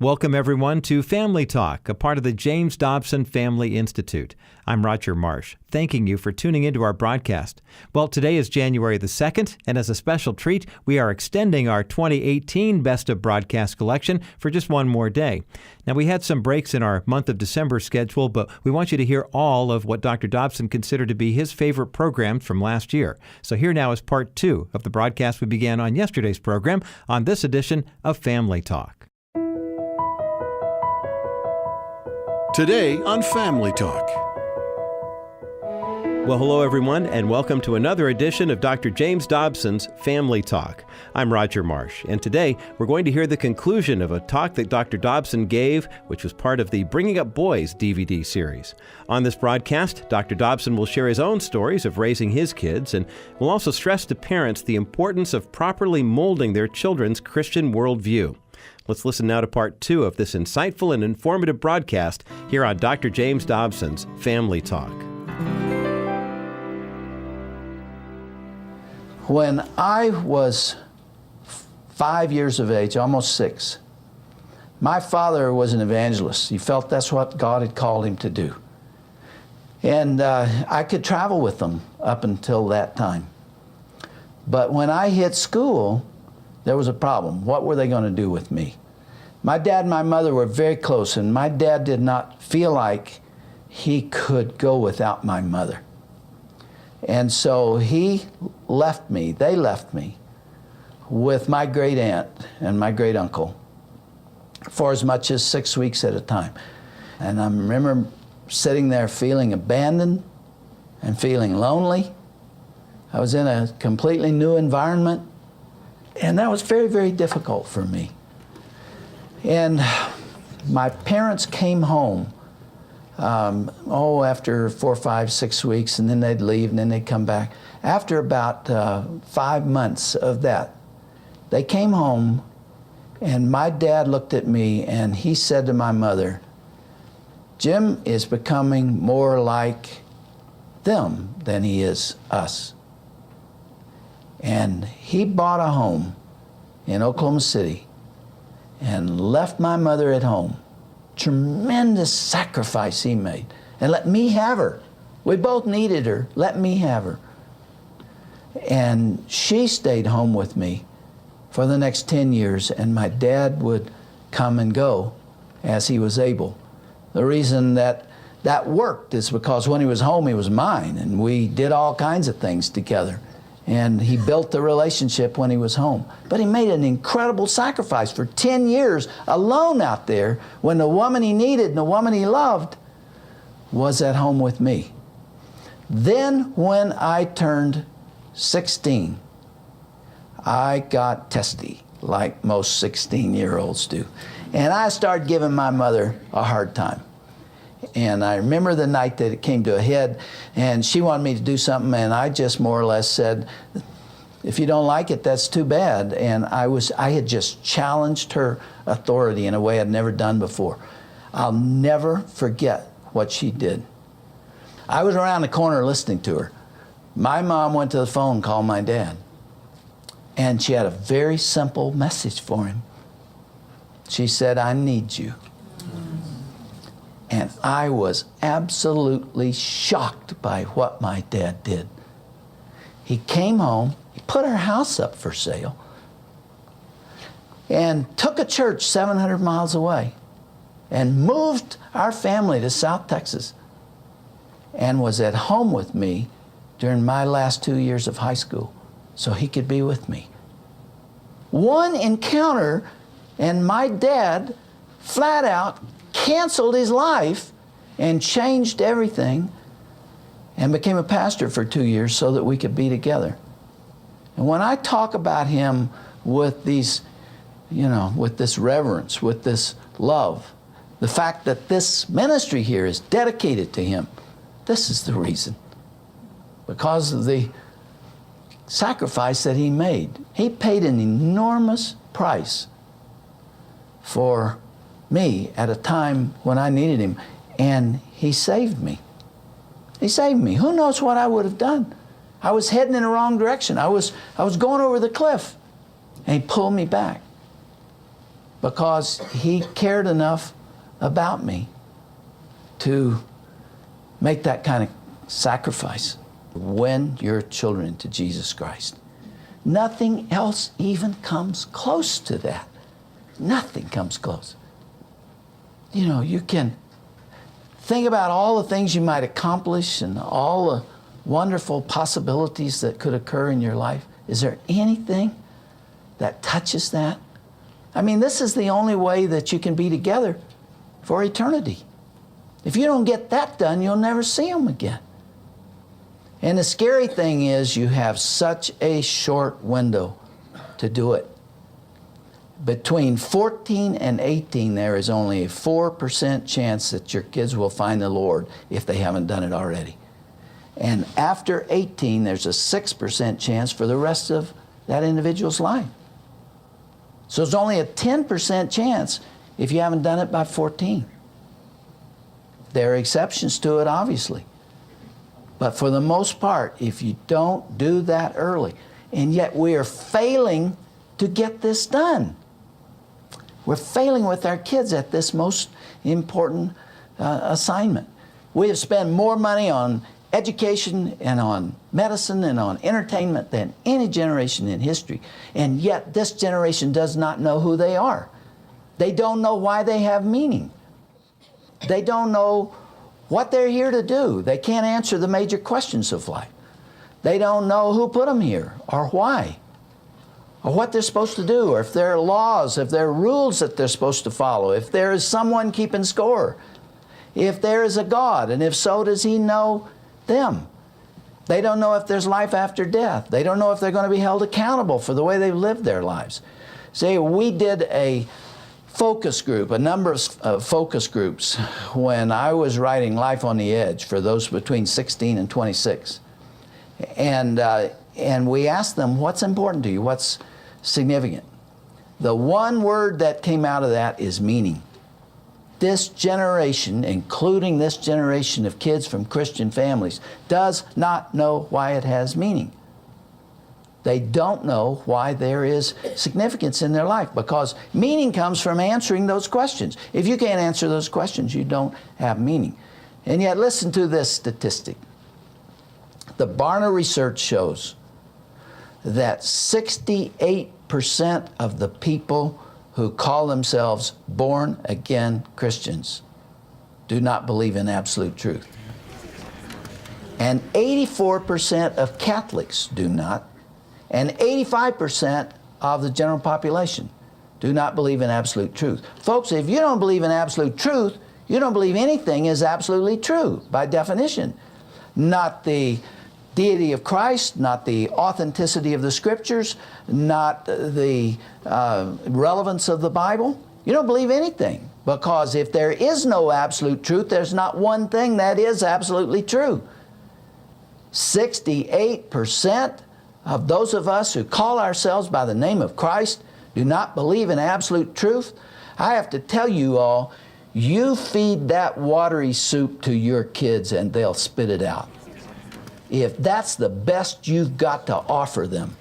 Welcome, everyone, to Family Talk, a part of the James Dobson Family Institute. I'm Roger Marsh, thanking you for tuning into our broadcast. Well, today is January the 2nd, and as a special treat, we are extending our 2018 Best of Broadcast collection for just one more day. Now, we had some breaks in our month of December schedule, but we want you to hear all of what Dr. Dobson considered to be his favorite programs from last year. So here now is part 2 of the broadcast we began on yesterday's program on this edition of Family Talk. Today on Family Talk. Well, hello, everyone, and welcome to another edition of Dr. James Dobson's Family Talk. I'm Roger Marsh, and today we're going to hear the conclusion of a talk that Dr. Dobson gave, which was part of the Bringing Up Boys DVD series. On this broadcast, Dr. Dobson will share his own stories of raising his kids, and will also stress to parents the importance of properly molding their children's Christian worldview. Let's listen now to part 2 of this insightful and informative broadcast here on Dr. James Dobson's Family Talk. When I was 5 years of age, almost 6, my father was an evangelist. He felt that's what God had called him to do. And I could travel with them up until that time. But when I hit school, there was a problem. What were they going to do with me? My dad and my mother were very close, and my dad did not feel like he could go without my mother. And so he left me, they left me, with my great aunt and my great uncle for as much as 6 weeks at a time. And I remember sitting there feeling abandoned and feeling lonely. I was in a completely new environment, and that was very, very difficult for me. And my parents came home, after 4, 5, 6 weeks, and then they'd leave, and then they'd come back. After about 5 months of that, they came home, and my dad looked at me, and he said to my mother, "Jim is becoming more like them than he is us." And he bought a home in Oklahoma City and left my mother at home. Tremendous sacrifice he made. And let me have her. We both needed her. Let me have her. And she stayed home with me for the next 10 years, and my dad would come and go as he was able. The reason that worked is because when he was home, he was mine, and we did all kinds of things together. And he built the relationship when he was home. But he made an incredible sacrifice for 10 years alone out there when the woman he needed and the woman he loved was at home with me. Then when I turned 16, I got testy, like most 16-year-olds do. And I started giving my mother a hard time. And I remember the night that it came to a head, and she wanted me to do something, and I just more or less said, "If you don't like it, that's too bad." And I had just challenged her authority in a way I'd never done before. I'll never forget what she did. I was around the corner listening to her. My mom went to the phone and called my dad, and she had a very simple message for him. She said, "I need you." And I was absolutely shocked by what my dad did. He came home, he put our house up for sale, and took a church 700 miles away, and moved our family to South Texas, and was at home with me during my last 2 years of high school, so he could be with me. One encounter, and my dad flat out canceled his life and changed everything and became a pastor for 2 years so that we could be together. And when I talk about him with these, with this reverence, with this love, the fact that this ministry here is dedicated to him, this is the reason. Because of the sacrifice that he made. He paid an enormous price for me at a time when I needed him, and he saved me. He saved me. Who knows what I would have done? I was heading in the wrong direction. I was going over the cliff, and he pulled me back. because He cared enough about me to make that kind of sacrifice. Win your children to Jesus Christ. Nothing else even comes close to that. Nothing comes close. You know, you can think about all the things you might accomplish and all the wonderful possibilities that could occur in your life. Is there anything that touches that? I mean, this is the only way that you can be together for eternity. If you don't get that done, you'll never see them again. And the scary thing is you have such a short window to do it. Between 14 and 18, there is only a 4% chance that your kids will find the Lord if they haven't done it already. And after 18, there's a 6% chance for the rest of that individual's life. So it's only a 10% chance if you haven't done it by 14. There are exceptions to it, obviously. But for the most part, if you don't do that early, and yet we are failing to get this done. We're failing with our kids at this most important assignment. We have spent more money on education and on medicine and on entertainment than any generation in history. And yet this generation does not know who they are. They don't know why they have meaning. They don't know what they're here to do. They can't answer the major questions of life. They don't know who put them here or why, or what they're supposed to do, or if there are laws, if there are rules that they're supposed to follow, if there is someone keeping score, if there is a God, and if so, does He know them? They don't know if there's life after death. They don't know if they're going to be held accountable for the way they've lived their lives. See, we did a focus group, a number of focus groups when I was writing Life on the Edge for those between 16 and 26. And we asked them, what's important to you? What's significant? The one word that came out of that is meaning. This generation, including this generation of kids from Christian families, does not know why it has meaning. They don't know why there is significance in their life, because meaning comes from answering those questions. If you can't answer those questions, you don't have meaning. And yet, listen to this statistic. The Barna research shows that 68% of the people who call themselves born-again Christians do not believe in absolute truth. And 84% of Catholics do not. And 85% of the general population do not believe in absolute truth. Folks, if you don't believe in absolute truth, you don't believe anything is absolutely true by definition. Not the deity of Christ, not the authenticity of the Scriptures, not the relevance of the Bible. You don't believe anything, because if there is no absolute truth, there's not one thing that is absolutely true. 68% of those of us who call ourselves by the name of Christ do not believe in absolute truth. I have to tell you all, you feed that watery soup to your kids and they'll spit it out. If that's the best you've got to offer them,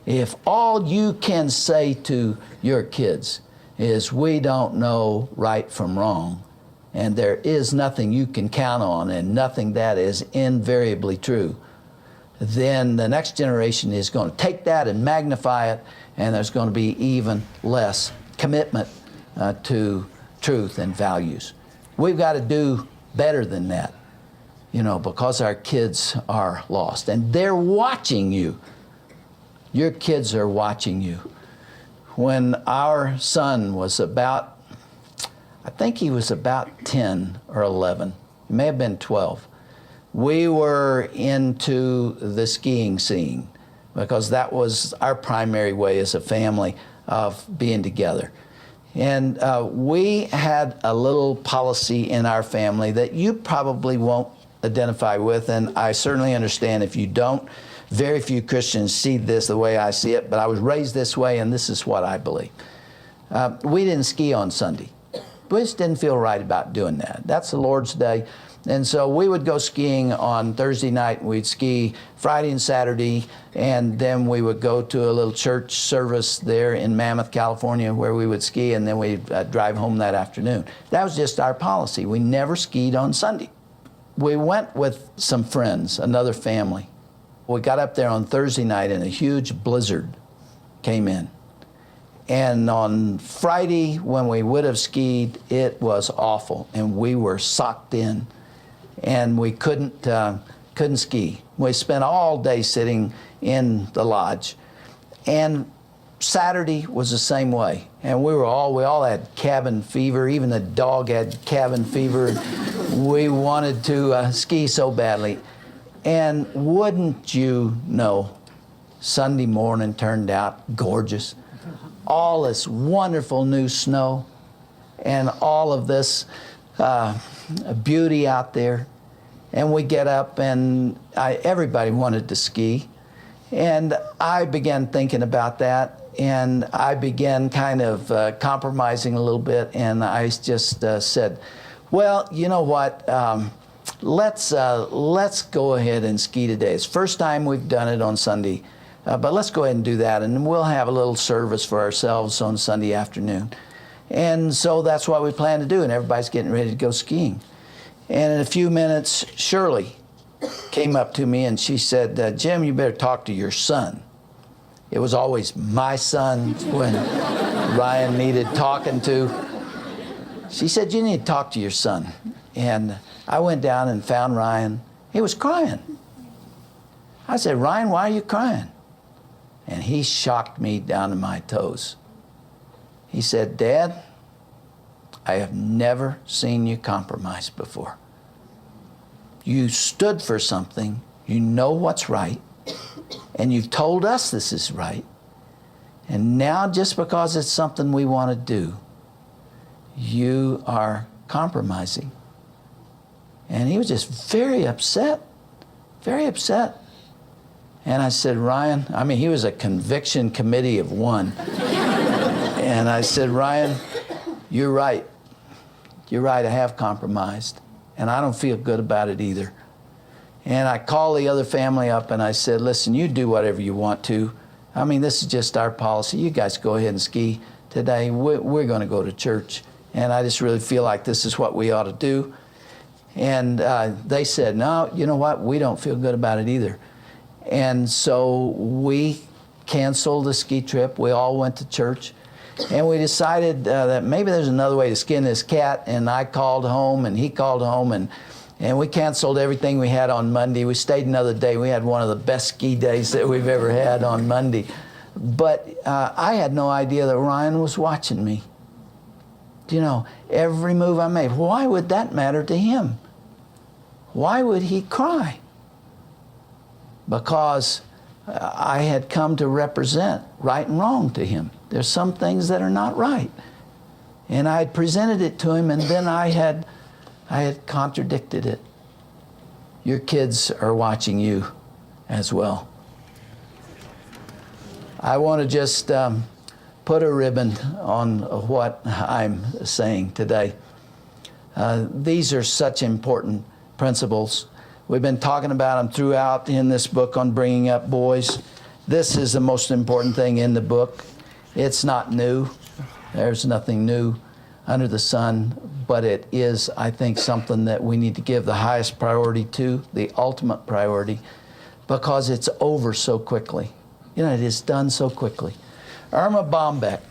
if all you can say to your kids is, we don't know right from wrong, and there is nothing you can count on and nothing that is invariably true, then the next generation is going to take that and magnify it, and there's going to be even less commitment to truth and values. We've got to do better than that, because our kids are lost. And they're watching you. Your kids are watching you. When our son was about, I think he was about 10 or 11, he may have been 12, we were into the skiing scene, because that was our primary way as a family of being together. And we had a little policy in our family that you probably won't identify with, and I certainly understand if you don't. Very few Christians see this the way I see it, but I was raised this way, and this is what I believe. We didn't ski on Sunday. We just didn't feel right about doing that. That's the Lord's day. And so we would go skiing on Thursday night, and we'd ski Friday and Saturday, and then we would go to a little church service there in Mammoth, California, where we would ski, and then we'd drive home that afternoon. That was just our policy. We never skied on Sunday. We went with some friends, another family. We got up there on Thursday night, and a huge blizzard came in. And on Friday, when we would have skied, it was awful, and we were socked in, and we couldn't ski. We spent all day sitting in the lodge. And Saturday was the same way, and we all had cabin fever. Even the dog had cabin fever. We wanted to ski so badly. And wouldn't you know, Sunday morning turned out gorgeous. All this wonderful new snow and all of this beauty out there. And we get up, and everybody wanted to ski. And I began thinking about that, and I began kind of compromising a little bit, and I just said, well, you know what, let's go ahead and ski today. It's the first time we've done it on Sunday, but let's go ahead and do that, and we'll have a little service for ourselves on Sunday afternoon. And so that's what we plan to do, and everybody's getting ready to go skiing. And in a few minutes, Shirley came up to me and she said, Jim, you better talk to your son. It was always my son when Ryan needed talking to. She said, you need to talk to your son. And I went down and found Ryan. He was crying. I said, Ryan, why are you crying? And he shocked me down to my toes. He said, Dad, I have never seen you compromise before. You stood for something, you know what's right, and you've told us this is right. And now just because it's something we want to do, you are compromising. And he was just very upset, very upset. And I said, Ryan, he was a conviction committee of one. And I said, Ryan, you're right. You're right, I have compromised. And I don't feel good about it either. And I called the other family up and I said, listen, you do whatever you want to. This is just our policy. You guys go ahead and ski today. We're going to go to church. And I just really feel like this is what we ought to do. And they said, no, you know what? We don't feel good about it either. And so we canceled the ski trip. We all went to church. And we decided that maybe there's another way to skin this cat. And I called home and he called home, and we canceled everything we had on Monday. We stayed another day. We had one of the best ski days that we've ever had on Monday. But I had no idea that Ryan was watching me. You know, every move I made. Why would that matter to him? Why would he cry? Because I had come to represent right and wrong to him. There's some things that are not right. And I had presented it to him, and then I had contradicted it. Your kids are watching you as well. I want to just put a ribbon on what I'm saying today. These are such important principles. We've been talking about them throughout in this book on bringing up boys. This is the most important thing in the book. It's not new. There's nothing new under the sun, but it is, I think, something that we need to give the highest priority to, the ultimate priority, because it's over so quickly. You know, it is done so quickly. Irma Bombeck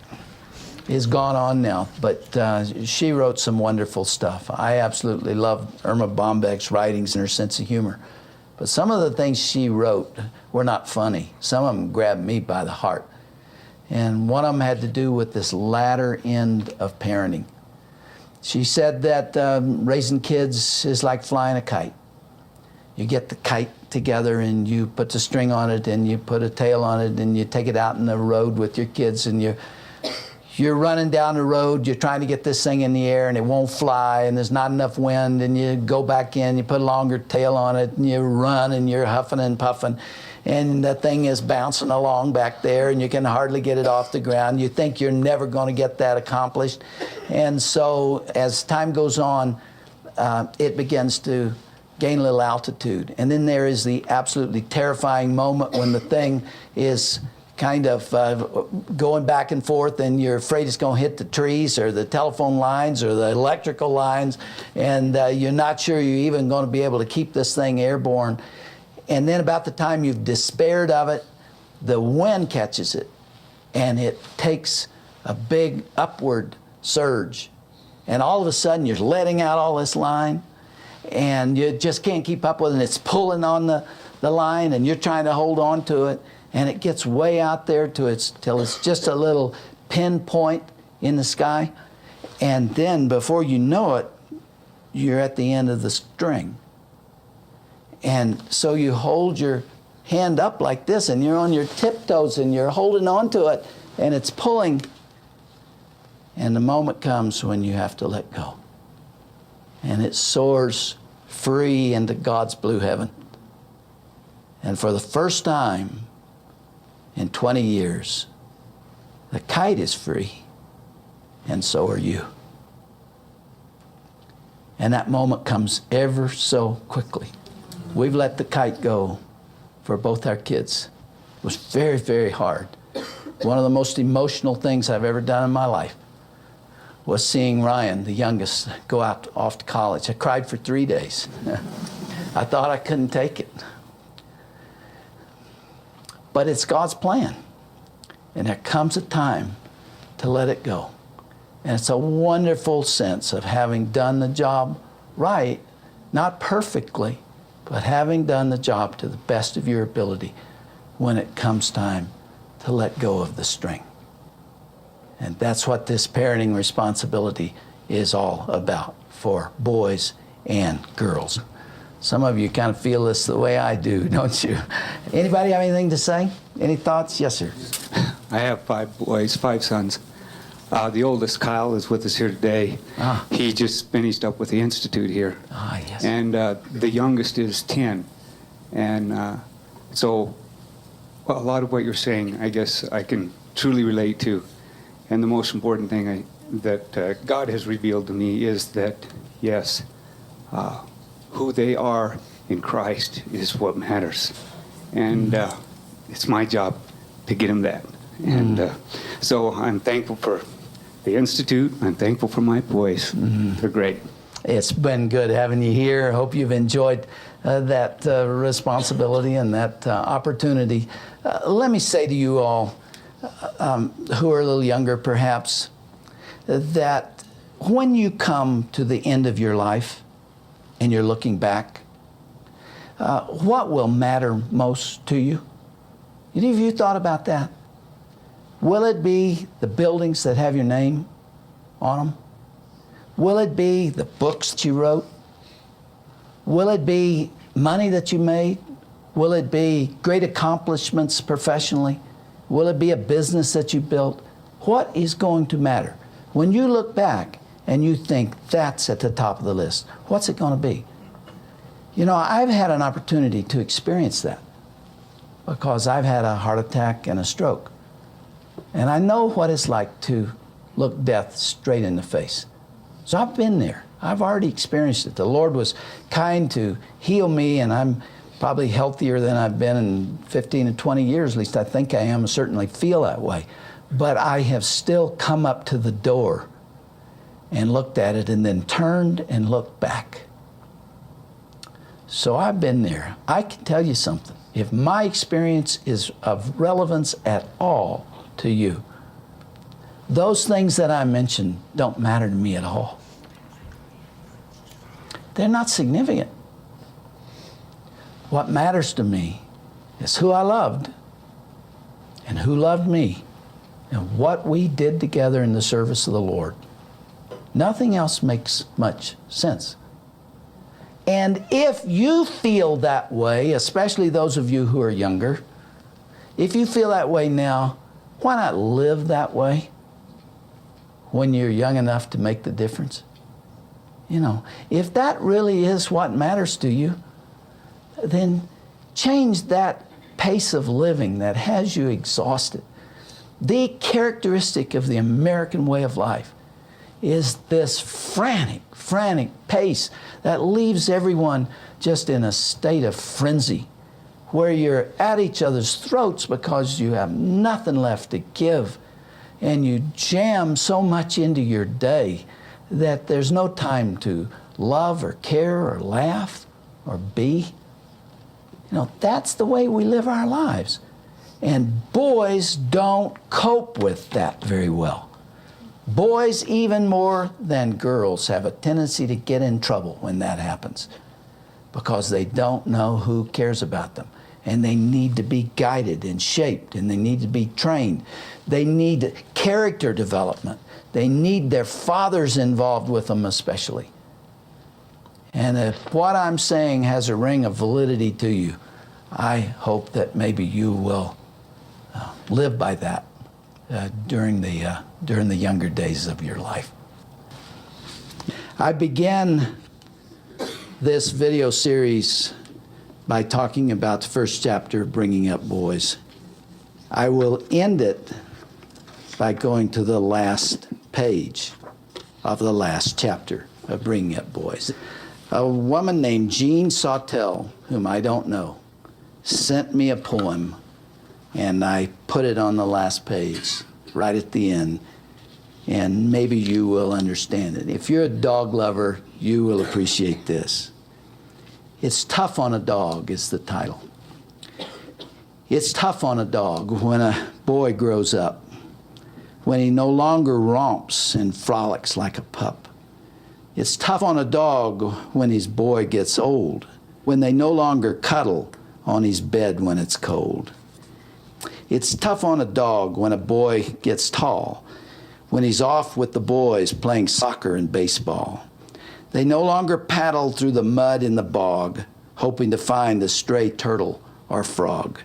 is gone on now, but she wrote some wonderful stuff. I absolutely love Irma Bombeck's writings and her sense of humor. But some of the things she wrote were not funny. Some of them grabbed me by the heart. And one of them had to do with this latter end of parenting. She said that raising kids is like flying a kite. You get the kite together and you put the string on it and you put a tail on it and you take it out in the road with your kids and you're running down the road, you're trying to get this thing in the air and it won't fly and there's not enough wind, and you go back in, you put a longer tail on it and you run and you're huffing and puffing and the thing is bouncing along back there and you can hardly get it off the ground. You think you're never going to get that accomplished. And so as time goes on, it begins to gain a little altitude. And then there is the absolutely terrifying moment when the thing is kind of going back and forth, and you're afraid it's going to hit the trees or the telephone lines or the electrical lines, and you're not sure you're even going to be able to keep this thing airborne. And then about the time you've despaired of it, the wind catches it, and it takes a big upward surge. And all of a sudden you're letting out all this line, and you just can't keep up with it, and it's pulling on the line, and you're trying to hold on to it, and it gets way out there till it's just a little pinpoint in the sky. And then before you know it, you're at the end of the string. And so you hold your hand up like this, and you're on your tiptoes, and you're holding on to it, and it's pulling. And the moment comes when you have to let go. And it soars free into God's blue heaven. And for the first time in 20 years, the kite is free, and so are you. And that moment comes ever so quickly. We've let the kite go for both our kids. It was very, very hard. One of the most emotional things I've ever done in my life was seeing Ryan, the youngest, go out off to college. I cried for 3 days. I thought I couldn't take it. But it's God's plan. And there comes a time to let it go. And it's a wonderful sense of having done the job right, not perfectly, but having done the job to the best of your ability when it comes time to let go of the string. And that's what this parenting responsibility is all about for boys and girls. Some of you kind of feel this the way I do, don't you? Anybody have anything to say? Any thoughts? Yes, sir. I have 5 boys, 5 sons. The oldest, Kyle, is with us here today. He just finished up with the Institute here. Yes. And the youngest is 10. And so a lot of what you're saying, I guess I can truly relate to. And the most important thing that God has revealed to me is that, yes, who they are in Christ is what matters. And it's my job to get them that. And so I'm thankful for the Institute. I'm thankful for my boys. They're great. It's been good having you here. I hope you've enjoyed that responsibility and that opportunity. Let me say to you all, who are a little younger perhaps, that when you come to the end of your life and you're looking back, what will matter most to you? Any of you thought about that? Will it be the buildings that have your name on them? Will it be the books that you wrote? Will it be money that you made? Will it be great accomplishments professionally? Will it be a business that you built? What is going to matter? When you look back and you think that's at the top of the list, what's it going to be? You know, I've had an opportunity to experience that because I've had a heart attack and a stroke. And I know what it's like to look death straight in the face. So I've been there. I've already experienced it. The Lord was kind to heal me, and I'm probably healthier than I've been in 15 to 20 years. At least I think I am. I certainly feel that way. But I have still come up to the door and looked at it and then turned and looked back. So I've been there. I can tell you something. If my experience is of relevance at all to you, those things that I mentioned don't matter to me at all. They're not significant. What matters to me is who I loved and who loved me and what we did together in the service of the Lord. Nothing else makes much sense. And if you feel that way, especially those of you who are younger, if you feel that way now, why not live that way when you're young enough to make the difference? You know, if that really is what matters to you, then change that pace of living that has you exhausted. The characteristic of the American way of life is this frantic pace that leaves everyone just in a state of frenzy, where you're at each other's throats because you have nothing left to give, and you jam so much into your day that there's no time to love or care or laugh or be. You know, that's the way we live our lives. And boys don't cope with that very well. Boys, even more than girls, have a tendency to get in trouble when that happens because they don't know who cares about them. And they need to be guided and shaped, and they need to be trained. They need character development. They need their fathers involved with them especially. And if what I'm saying has a ring of validity to you, I hope that maybe you will live by that during the younger days of your life. I began this video series by talking about the first chapter of Bringing Up Boys. I will end it by going to the last page of the last chapter of Bringing Up Boys. A woman named Jean Sawtelle, whom I don't know, sent me a poem, and I put it on the last page, right at the end, and maybe you will understand it. If you're a dog lover, you will appreciate this. It's Tough on a Dog is the title. It's tough on a dog when a boy grows up, when he no longer romps and frolics like a pup. It's tough on a dog when his boy gets old, when they no longer cuddle on his bed when it's cold. It's tough on a dog when a boy gets tall, when he's off with the boys playing soccer and baseball. They no longer paddle through the mud in the bog, hoping to find a stray turtle or frog.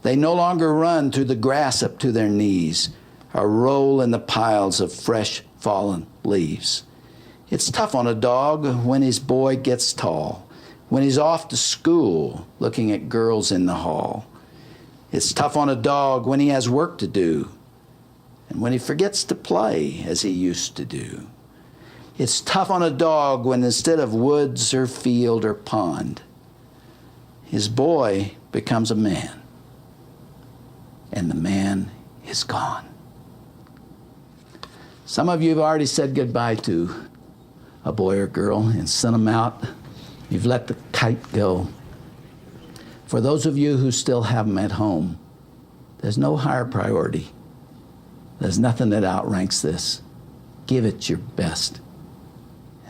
They no longer run through the grass up to their knees, or roll in the piles of fresh fallen leaves. It's tough on a dog when his boy gets tall, when he's off to school looking at girls in the hall. It's tough on a dog when he has work to do, and when he forgets to play as he used to do. It's tough on a dog when instead of woods or field or pond, his boy becomes a man, and the man is gone. Some of you have already said goodbye to a boy or girl and sent them out. You've let the kite go. For those of you who still have them at home, there's no higher priority. There's nothing that outranks this. Give it your best.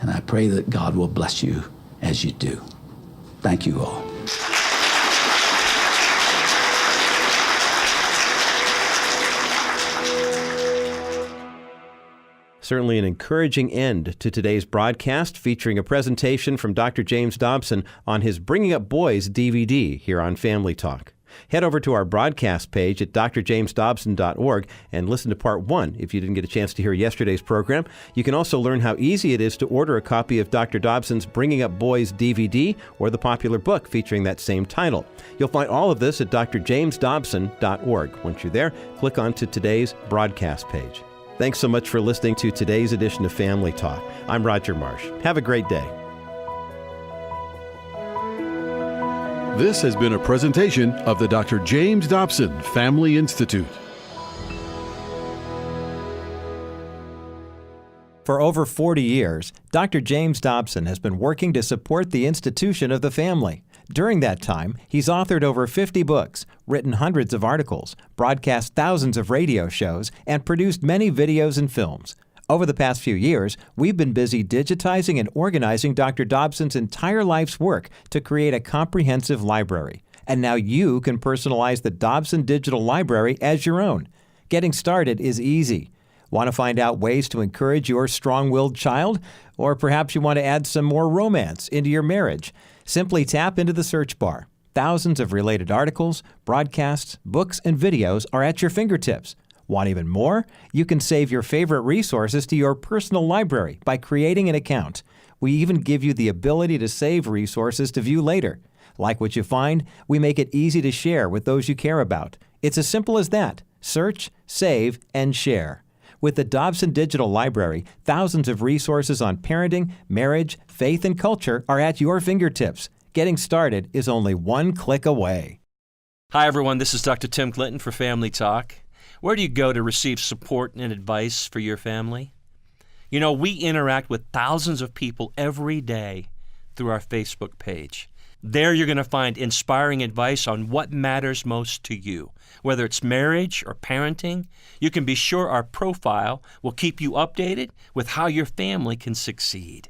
And I pray that God will bless you as you do. Thank you all. Certainly an encouraging end to today's broadcast, featuring a presentation from Dr. James Dobson on his Bringing Up Boys DVD here on Family Talk. Head over to our broadcast page at drjamesdobson.org and listen to part 1 if you didn't get a chance to hear yesterday's program. You can also learn how easy it is to order a copy of Dr. Dobson's Bringing Up Boys DVD or the popular book featuring that same title. You'll find all of this at drjamesdobson.org. Once you're there, click on to today's broadcast page. Thanks so much for listening to today's edition of Family Talk. I'm Roger Marsh. Have a great day. This has been a presentation of the Dr. James Dobson Family Institute. For over 40 years, Dr. James Dobson has been working to support the institution of the family. During that time, he's authored over 50 books, written hundreds of articles, broadcast thousands of radio shows, and produced many videos and films. Over the past few years, we've been busy digitizing and organizing Dr. Dobson's entire life's work to create a comprehensive library. And now you can personalize the Dobson Digital Library as your own. Getting started is easy. Want to find out ways to encourage your strong-willed child? Or perhaps you want to add some more romance into your marriage? Simply tap into the search bar. Thousands of related articles, broadcasts, books, and videos are at your fingertips. Want even more? You can save your favorite resources to your personal library by creating an account. We even give you the ability to save resources to view later. Like what you find? We make it easy to share with those you care about. It's as simple as that. Search, save, and share. With the Dobson Digital Library, thousands of resources on parenting, marriage, faith, and culture are at your fingertips. Getting started is only one click away. Hi, everyone. This is Dr. Tim Clinton for Family Talk. Where do you go to receive support and advice for your family? You know, we interact with thousands of people every day through our Facebook page. There you're going to find inspiring advice on what matters most to you. Whether it's marriage or parenting, you can be sure our profile will keep you updated with how your family can succeed.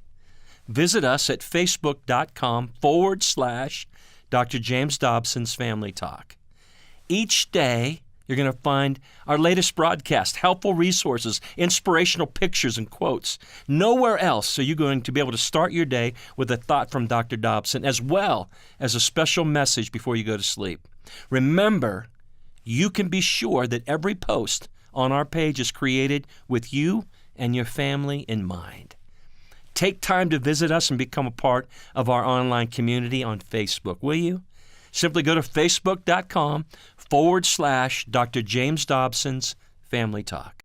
Visit us at facebook.com/Dr. James Dobson's Family Talk. Each day, you're going to find our latest broadcast, helpful resources, inspirational pictures and quotes. Nowhere else are you going to be able to start your day with a thought from Dr. Dobson, as well as a special message before you go to sleep. Remember, you can be sure that every post on our page is created with you and your family in mind. Take time to visit us and become a part of our online community on Facebook, will you? Simply go to facebook.com/Dr. James Dobson's Family Talk.